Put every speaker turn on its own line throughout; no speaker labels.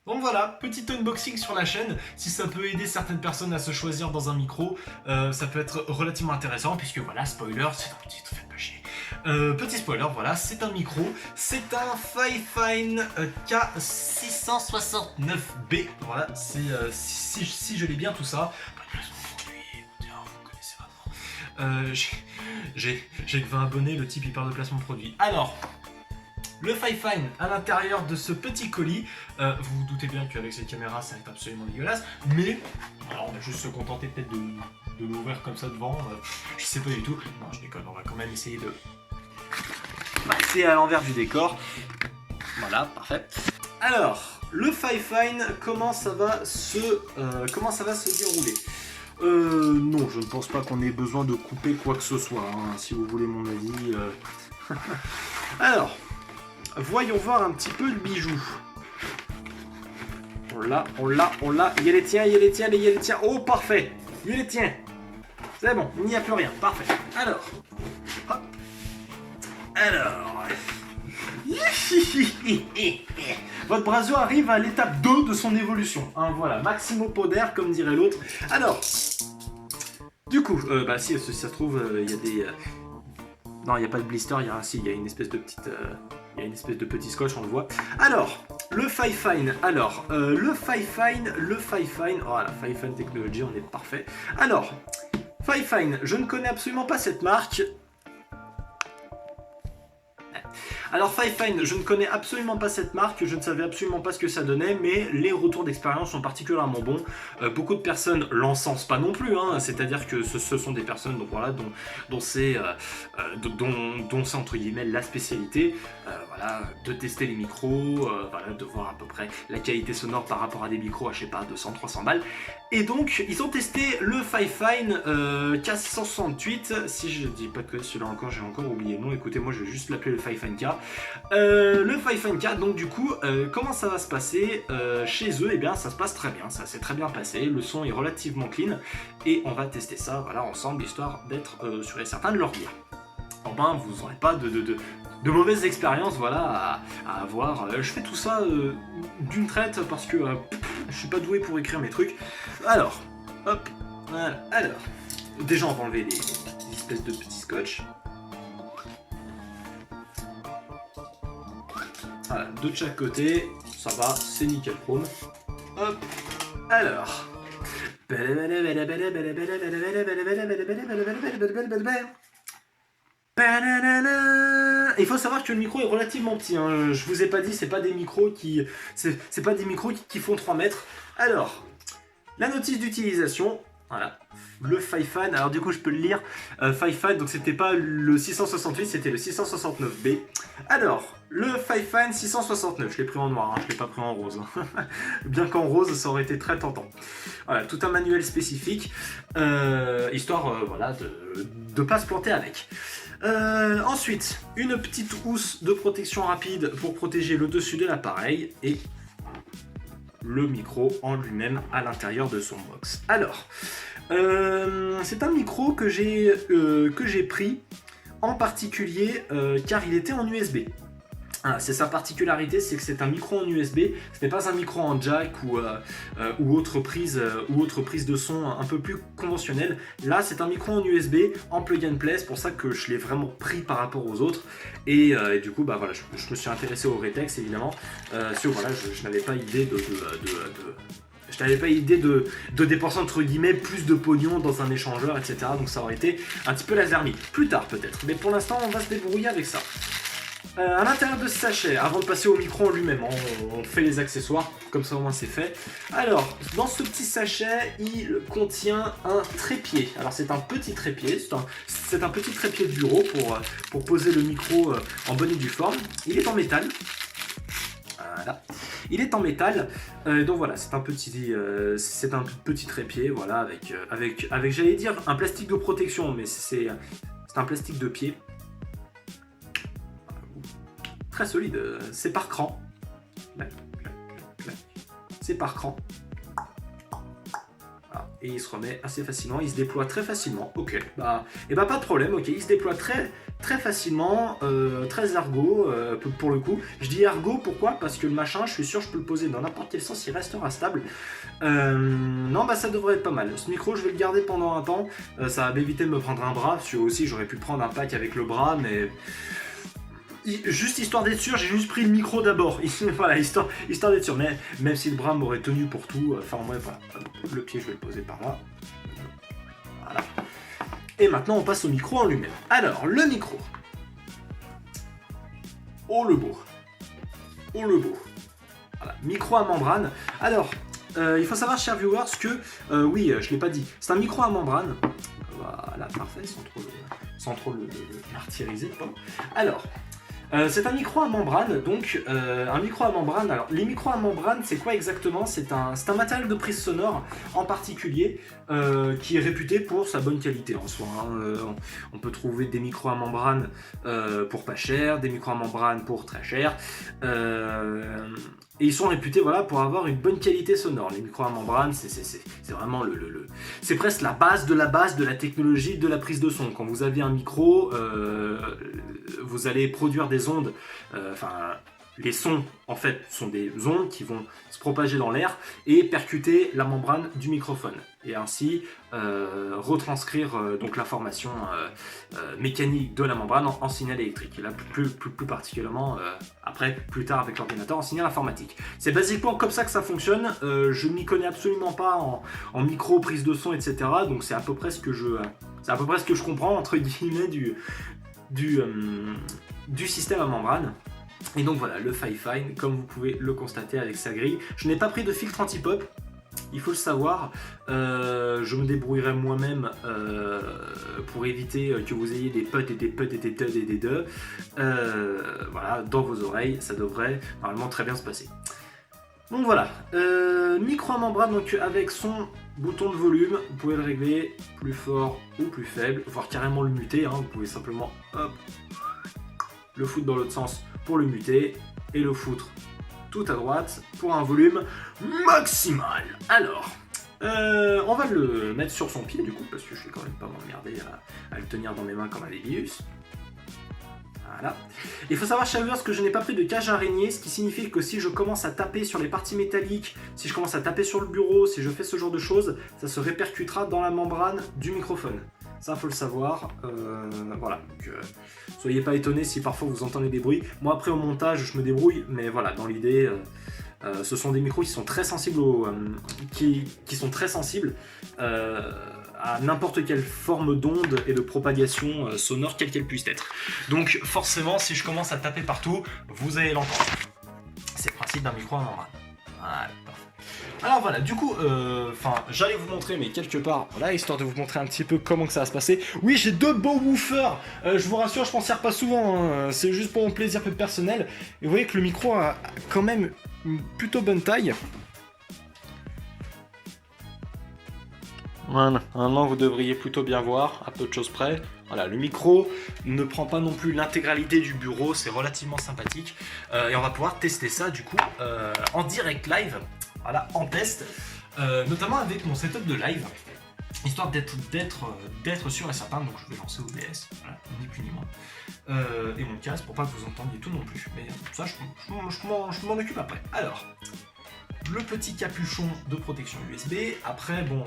Donc voilà, petit unboxing sur la chaîne. Si ça peut aider certaines personnes à se choisir dans un micro, ça peut être relativement intéressant puisque voilà, spoiler, c'est un petit... Faites pas chier. Petit spoiler, voilà, c'est un micro. C'est un Fifine K669B. Voilà, c'est si je l'ai bien tout ça. Vous connaissez maintenant. J'ai que 20 abonnés, le type il parle de placement de produit. Alors, le Fifine à l'intérieur de ce petit colis, vous vous doutez bien qu'avec cette caméra ça va être absolument dégueulasse, mais alors on va juste se contenter peut-être de l'ouvrir comme ça devant, je sais pas du tout. Non, je déconne, on va quand même essayer de passer à l'envers du décor. Voilà, parfait. Alors, le Fifine, comment ça va se dérouler? Non, je ne pense pas qu'on ait besoin de couper quoi que ce soit, hein, si vous voulez mon avis. Alors, voyons voir un petit peu le bijou. On l'a. Il y a les tiens. Oh, parfait. Il y a les tiens. C'est bon, il n'y a plus rien. Parfait. Alors. Hop. Alors. Votre Brasio arrive à l'étape 2 de son évolution. Hein, voilà, Maximo Poder, comme dirait l'autre. Alors. Du coup, si ça se trouve, il y a des... Non, il n'y a pas de blister, il y a une espèce de petite... Il y a une espèce de petit scotch, on le voit. Alors, le Fifine. Alors, le Fifine. Oh, la Fifine Technology, on est parfait. Alors, Fifine, je ne connais absolument pas cette marque. Alors Fifine, je ne connais absolument pas cette marque, je ne savais absolument pas ce que ça donnait, mais les retours d'expérience sont particulièrement bons. Beaucoup de personnes l'encensent pas non plus, hein, c'est-à-dire que ce sont des personnes dont c'est entre guillemets la spécialité, voilà, de tester les micros, voilà, de voir à peu près la qualité sonore par rapport à des micros à je sais pas 200-300 balles. Et donc ils ont testé le Fifine K668, si je dis pas que celui-là encore, j'ai encore oublié le nom, écoutez moi je vais juste l'appeler le Fifine K. Le Fifine K, donc du coup, comment ça va se passer chez eux? Eh bien ça se passe très bien, ça s'est très bien passé, le son est relativement clean, et on va tester ça voilà, ensemble, histoire d'être sûr et certain de leur dire. Enfin, vous n'aurez pas de mauvaises expériences voilà, à avoir. Je fais tout ça d'une traite parce que je suis pas doué pour écrire mes trucs. Alors, hop, voilà. Alors, déjà on va enlever les espèces de petits scotch. Voilà, de chaque côté, ça va, c'est nickel chrome. Hop, alors. Il faut savoir que le micro est relativement petit, hein. Je vous ai pas dit, c'est pas des micros qui font 3 mètres. Alors, la notice d'utilisation, voilà, le Fifine, alors du coup je peux le lire, Fifine, donc c'était pas le 668, c'était le 669B. Alors, le Fifine 669, je l'ai pris en noir, hein, je l'ai pas pris en rose. Bien qu'en rose, ça aurait été très tentant. Voilà, tout un manuel spécifique, histoire voilà, de pas se planter avec. Ensuite, une petite housse de protection rapide pour protéger le dessus de l'appareil et le micro en lui-même à l'intérieur de son box. Alors, c'est un micro que j'ai pris en particulier car il était en USB. Ah, c'est sa particularité, c'est que c'est un micro en USB, ce n'est pas un micro en jack ou autre prise de son un peu plus conventionnelle. Là, c'est un micro en USB, en plug and play, c'est pour ça que je l'ai vraiment pris par rapport aux autres. Et du coup, bah voilà, je me suis intéressé au Retex évidemment. Voilà, je n'avais pas idée je n'avais pas idée de dépenser entre guillemets plus de pognon dans un échangeur, etc. Donc ça aurait été un petit peu la zermie. Plus tard peut-être, mais pour l'instant on va se débrouiller avec ça. À l'intérieur de ce sachet, avant de passer au micro en lui-même, on fait les accessoires, comme ça au moins c'est fait. Alors, dans ce petit sachet, il contient un trépied. Alors c'est un petit trépied, c'est un petit trépied de bureau pour poser le micro en bonne et due forme. Il est en métal. Voilà. Il est en métal, donc voilà, c'est un petit trépied, voilà, avec j'allais dire un plastique de protection, mais c'est un plastique de pied. Très solide, c'est par cran. C'est par cran. Voilà. et il se remet assez facilement, il se déploie très facilement, ok, bah, et bah pas de problème, ok, il se déploie très facilement, très ergo pour le coup. Je dis ergo pourquoi? Parce que le machin, je suis sûr je peux le poser dans n'importe quel sens, il restera stable. Non, bah ça devrait être pas mal. Ce micro, je vais le garder pendant un temps, ça va m'éviter de me prendre un bras, parce que aussi j'aurais pu prendre un pack avec le bras, mais... Juste histoire d'être sûr, j'ai juste pris le micro d'abord, voilà, histoire d'être sûr, mais même si le bras m'aurait tenu pour tout, enfin ouais, voilà, le pied je vais le poser par là, voilà. Et maintenant on passe au micro en lui-même. Alors, le micro, oh le beau, voilà, micro à membrane. Alors, il faut savoir, chers viewers, que, oui, je l'ai pas dit, c'est un micro à membrane, voilà, parfait, sans trop le martyriser, quoi. Alors, c'est un micro à membrane, donc un micro à membrane. Alors, les micros à membrane, c'est quoi exactement? C'est un matériel de prise sonore en particulier qui est réputé pour sa bonne qualité en soi. Hein. On peut trouver des micros à membrane pour pas cher, des micros à membrane pour très cher. Et ils sont réputés voilà, pour avoir une bonne qualité sonore. Les micros à membrane, c'est vraiment c'est presque la base de la technologie de la prise de son. Quand vous avez un micro, vous allez produire des ondes, les sons en fait sont des ondes qui vont se propager dans l'air et percuter la membrane du microphone et ainsi retranscrire donc l'information mécanique de la membrane en signal électrique et là plus particulièrement après plus tard avec l'ordinateur en signal informatique. C'est basiquement comme ça que ça fonctionne. Je ne m'y connais absolument pas en micro, prise de son, etc. Donc c'est à peu près ce que je comprends entre guillemets du système à membrane. Et donc voilà, le Fifine, comme vous pouvez le constater avec sa grille. Je n'ai pas pris de filtre anti-pop, il faut le savoir. Je me débrouillerai moi-même pour éviter que vous ayez des potes et des potes et des tuds et des deux. Voilà, dans vos oreilles, ça devrait normalement très bien se passer. Donc voilà, micro à membrane donc avec son bouton de volume, vous pouvez le régler plus fort ou plus faible, voire carrément le muter, hein. Vous pouvez simplement hop, le foutre dans l'autre sens pour le muter et le foutre tout à droite pour un volume maximal. Alors, on va le mettre sur son pied du coup parce que je vais quand même pas m'emmerder à le tenir dans mes mains comme un débius. Voilà. Il faut savoir, chers viewers, que je n'ai pas pris de cage araignée, ce qui signifie que si je commence à taper sur les parties métalliques, si je commence à taper sur le bureau, si je fais ce genre de choses, ça se répercutera dans la membrane du microphone. Ça, faut le savoir. Voilà. Donc, soyez pas étonnés si parfois vous entendez des bruits. Moi, après au montage, je me débrouille, mais voilà, dans l'idée, ce sont des micros qui sont très sensibles qui sont très sensibles à n'importe quelle forme d'onde et de propagation sonore, quelle qu'elle puisse être. Donc, forcément, si je commence à taper partout, vous allez l'entendre. C'est le principe d'un micro à membrane. Voilà. Alors voilà, du coup, j'allais vous montrer, mais quelque part, voilà, histoire de vous montrer un petit peu comment que ça va se passer. Oui, j'ai deux beaux woofers, je vous rassure, je m'en sers pas souvent, hein. C'est juste pour mon plaisir peu personnel. Et vous voyez que le micro a quand même une plutôt bonne taille. Voilà, maintenant vous devriez plutôt bien voir, à peu de choses près. Voilà, le micro ne prend pas non plus l'intégralité du bureau, c'est relativement sympathique. Et on va pouvoir tester ça du coup en direct live. Voilà, en test, notamment avec mon setup de live, histoire d'être sûr et certain. Donc je vais lancer OBS, voilà, ni plus ni moins, et mon casque pour pas que vous entendiez tout non plus. Mais ça, je m'en occupe après. Alors, le petit capuchon de protection USB. Après, bon,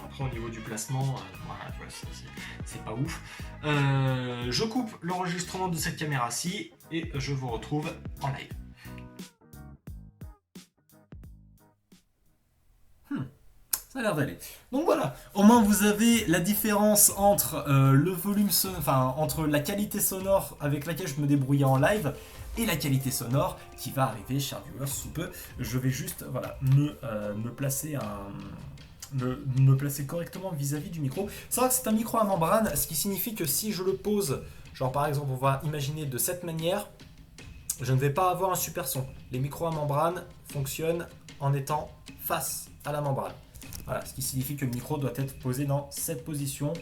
après au niveau du placement, voilà, c'est pas ouf. Je coupe l'enregistrement de cette caméra-ci et je vous retrouve en live. Ça a l'air d'aller. Donc voilà, au moins vous avez la différence entre le volume entre la qualité sonore avec laquelle je me débrouillais en live et la qualité sonore qui va arriver, chers viewers, sous peu. Je vais juste me placer me placer correctement vis-à-vis du micro. C'est vrai que c'est un micro à membrane, ce qui signifie que si je le pose, genre par exemple, on va imaginer de cette manière, je ne vais pas avoir un super son. Les micros à membrane fonctionnent en étant face à la membrane. Voilà, ce qui signifie que le micro doit être posé dans cette position,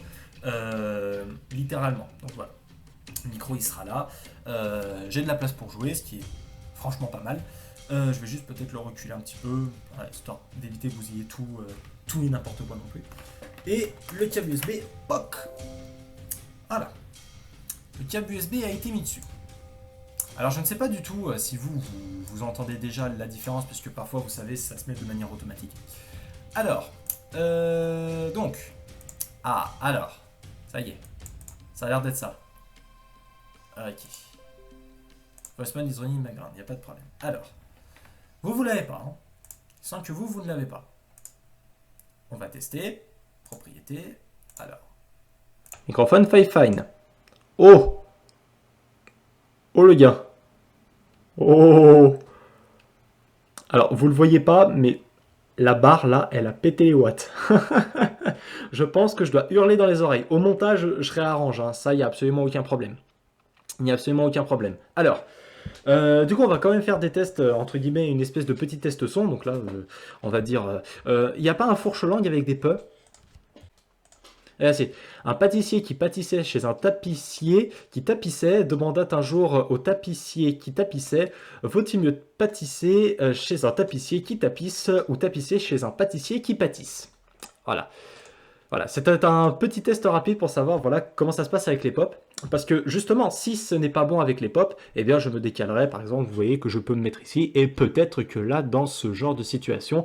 littéralement. Donc voilà, le micro il sera là. J'ai de la place pour jouer, ce qui est franchement pas mal.
Je vais juste peut-être le reculer un petit peu, voilà, histoire d'éviter que vous ayez tout et n'importe quoi non plus. Et le câble USB, POC. Voilà. Le câble USB a été mis dessus. Alors je ne sais pas du tout si vous entendez déjà la différence, parce que parfois, vous savez, ça se met de manière automatique. Alors, donc, alors, ça y est, ça a l'air d'être ça. Ok. Postman is running background, il n'y a pas de problème. Alors, vous l'avez pas, hein. Sans que vous ne l'avez pas. On va tester, propriété, alors.
Microphone fine. Oh! Oh le gars! Oh! Alors, vous le voyez pas, mais la barre là, elle a pété les watts. Je pense que je dois hurler dans les oreilles. Au montage, je réarrange, hein. Ça, il n'y a absolument aucun problème. Il n'y a absolument aucun problème. Alors, du coup, on va quand même faire des tests, entre guillemets, une espèce de petit test son. Donc là, on va dire, il n'y a pas un fourche-langue avec des peu. Et là, c'est un pâtissier qui pâtissait chez un tapissier qui tapissait demanda un jour au tapissier qui tapissait: vaut-il mieux pâtisser chez un tapissier qui tapisse ou tapisser chez un pâtissier qui pâtisse? Voilà. Voilà, c'était un petit test rapide pour savoir voilà, comment ça se passe avec les pop. Parce que justement, si ce n'est pas bon avec les pop, eh bien je me décalerai. Par exemple, vous voyez que je peux me mettre ici. Et peut-être que là, dans ce genre de situation,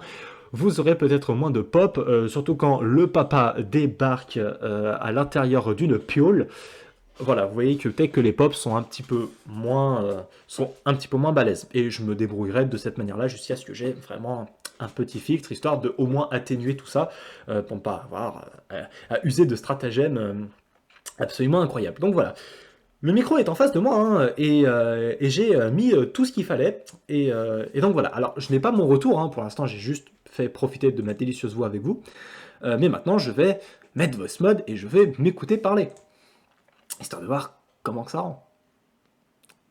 vous aurez peut-être moins de pop. Surtout quand le papa débarque à l'intérieur d'une piole. Voilà, vous voyez que peut-être que les pops sont un petit peu moins balèzes. Et je me débrouillerai de cette manière-là jusqu'à ce que j'ai vraiment un petit filtre, histoire de au moins atténuer tout ça, pour ne pas avoir à user de stratagèmes absolument incroyables. Donc voilà, le micro est en face de moi, hein, et j'ai mis tout ce qu'il fallait. Et donc voilà, alors je n'ai pas mon retour, hein, pour l'instant j'ai juste fait profiter de ma délicieuse voix avec vous. Mais maintenant je vais mettre voice mode et je vais m'écouter parler, histoire de voir comment que ça rend.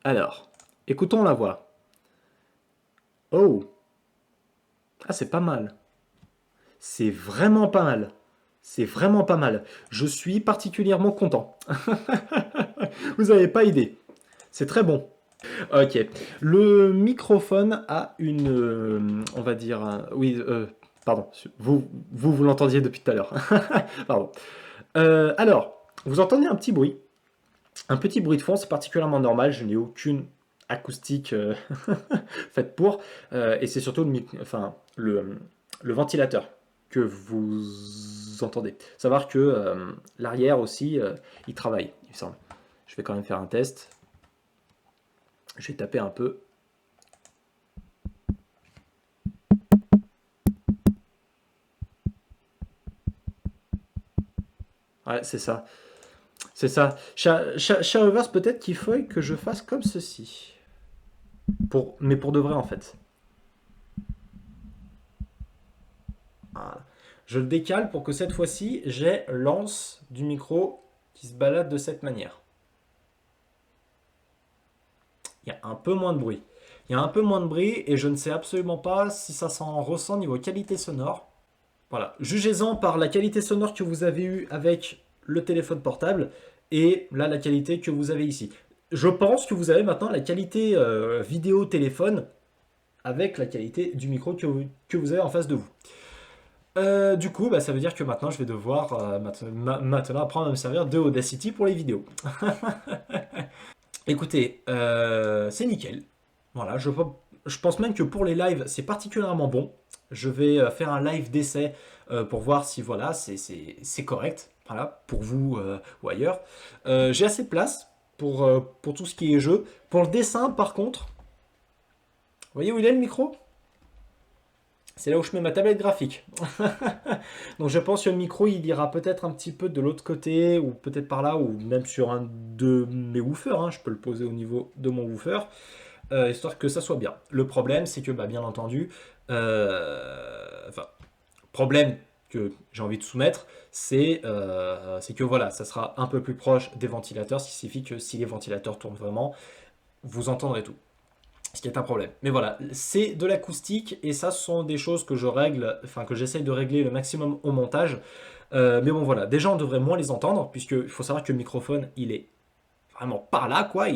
Alors, écoutons la voix. Oh! Ah, c'est pas mal. C'est vraiment pas mal. C'est vraiment pas mal. Je suis particulièrement content. Vous n'avez pas idée. C'est très bon. Ok. Le microphone a une... on va dire... oui, pardon. Vous l'entendiez depuis tout à l'heure. Pardon. Alors, vous entendez un petit bruit. Un petit bruit de fond, c'est particulièrement normal. Je n'ai aucune acoustique faite pour. Et c'est surtout le ventilateur que vous entendez. Savoir que l'arrière aussi, il travaille, il me semble. Je vais quand même faire un test. Je vais taper un peu. Ouais, c'est ça. C'est ça. Chez Reverse, peut-être qu'il faut que je fasse comme ceci. Mais pour de vrai, en fait. Voilà. Je le décale pour que cette fois-ci, j'ai l'anse du micro qui se balade de cette manière. Il y a un peu moins de bruit. Il y a un peu moins de bruit et je ne sais absolument pas si ça s'en ressent niveau qualité sonore. Voilà. Jugez-en par la qualité sonore que vous avez eue avec le téléphone portable et là, la qualité que vous avez ici. Je pense que vous avez maintenant la qualité vidéo téléphone avec la qualité du micro que vous avez en face de vous. Du coup, bah, ça veut dire que maintenant, je vais devoir maintenant apprendre à me servir de Audacity pour les vidéos. Écoutez, c'est nickel. Voilà, je pense même que pour les lives, c'est particulièrement bon. Je vais faire un live d'essai pour voir si voilà, c'est correct. Voilà, pour vous ou ailleurs. J'ai assez de place pour tout ce qui est jeu. Pour le dessin, par contre, vous voyez où il est le micro? C'est là où je mets ma tablette graphique. Donc je pense que le micro, il ira peut-être un petit peu de l'autre côté, ou peut-être par là, ou même sur un de mes woofers, hein. Je peux le poser au niveau de mon woofer, histoire que ça soit bien. Le problème, c'est que, bah, bien entendu, problème que j'ai envie de soumettre, c'est que voilà, ça sera un peu plus proche des ventilateurs, ce qui signifie que si les ventilateurs tournent vraiment, vous entendrez tout. Ce qui est un problème. Mais voilà, c'est de l'acoustique et ça, ce sont des choses que je règle, enfin que j'essaye de régler le maximum au montage. Mais bon, voilà, déjà on devrait moins les entendre, puisqu'il faut savoir que le microphone, il est
vraiment par là, quoi.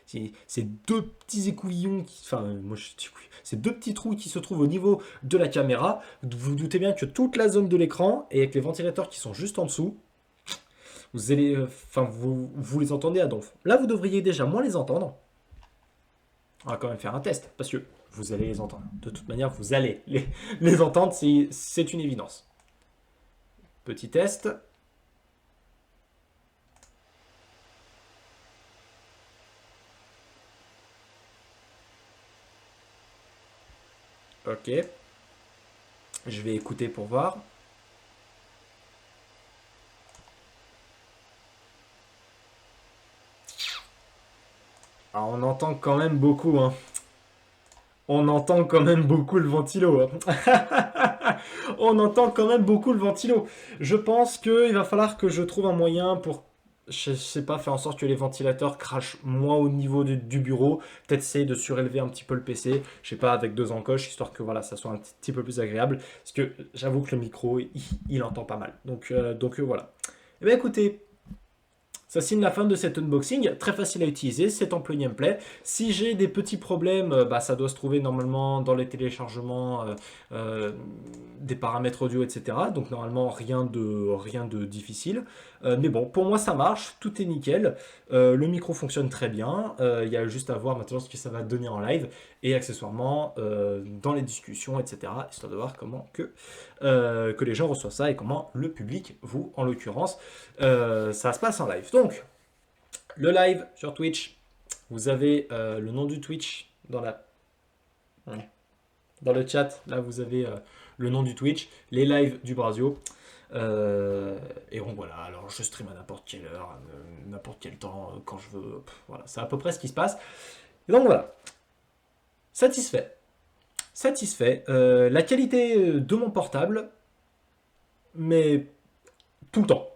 C'est deux petits écouvillons, enfin, moi je dis c'est deux petits trous qui se trouvent au niveau de la caméra. Vous vous doutez bien que toute la zone de l'écran, et avec les ventilateurs qui sont juste en dessous, vous allez, enfin, vous les entendez à donf. Là, vous devriez déjà moins les entendre. On va quand même faire un test, parce que vous allez les entendre. De toute manière, vous allez les entendre, c'est une évidence. Petit test. Ok. Je vais écouter pour voir. Alors, on entend quand même beaucoup, hein. On entend quand même beaucoup le ventilo, hein. On entend quand même beaucoup le ventilo. Je pense qu'il va falloir que je trouve un moyen pour, je sais pas, faire en sorte que les ventilateurs crachent moins au niveau du bureau. Peut-être essayer de surélever un petit peu le PC, je sais pas, avec deux encoches, histoire que voilà, ça soit un petit peu plus agréable. Parce que j'avoue que le micro, il entend pas mal. Donc voilà. Eh bien écoutez, ça signe la fin de cet unboxing, très facile à utiliser, c'est en plug and play. Si j'ai des petits problèmes, bah, ça doit se trouver normalement dans les téléchargements, des paramètres audio, etc. Donc normalement rien de difficile. Mais bon, pour moi ça marche, tout est nickel. Le micro fonctionne très bien. Il y a juste à voir maintenant ce que ça va donner en live et accessoirement dans les discussions, etc. Histoire de voir comment que les gens reçoivent ça et comment le public, vous en l'occurrence, ça se passe en live. Donc, le live sur Twitch, vous avez le nom du Twitch dans le chat. Là, vous avez le nom du Twitch, les lives du Brasio. Et donc voilà, alors je stream à n'importe quelle heure, n'importe quel temps, quand je veux. Voilà, c'est à peu près ce qui se passe. Et donc voilà, satisfait. La qualité de mon portable, mais tout le temps.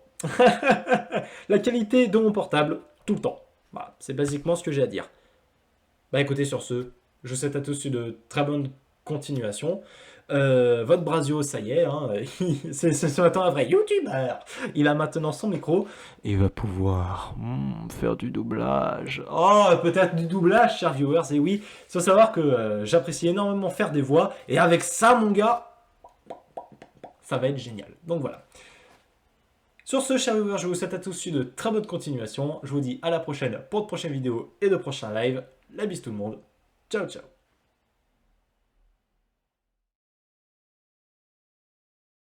La qualité de mon portable, tout le temps. Voilà, c'est basiquement ce que j'ai à dire. Bah écoutez, sur ce, je vous souhaite à tous une très bonne continuation. Votre Brasio, ça y est, hein, c'est maintenant un vrai YouTuber. Il a maintenant son micro. Et il va pouvoir faire du doublage. Oh, peut-être du doublage, chers viewers. Et oui, il faut savoir que j'apprécie énormément faire des voix. Et avec ça, mon gars, ça va être génial. Donc voilà. Sur ce, chers viewers, je vous souhaite à tous une très bonne continuation. Je vous dis à la prochaine pour de prochaines vidéos et de prochains lives. La bise tout le monde. Ciao, ciao.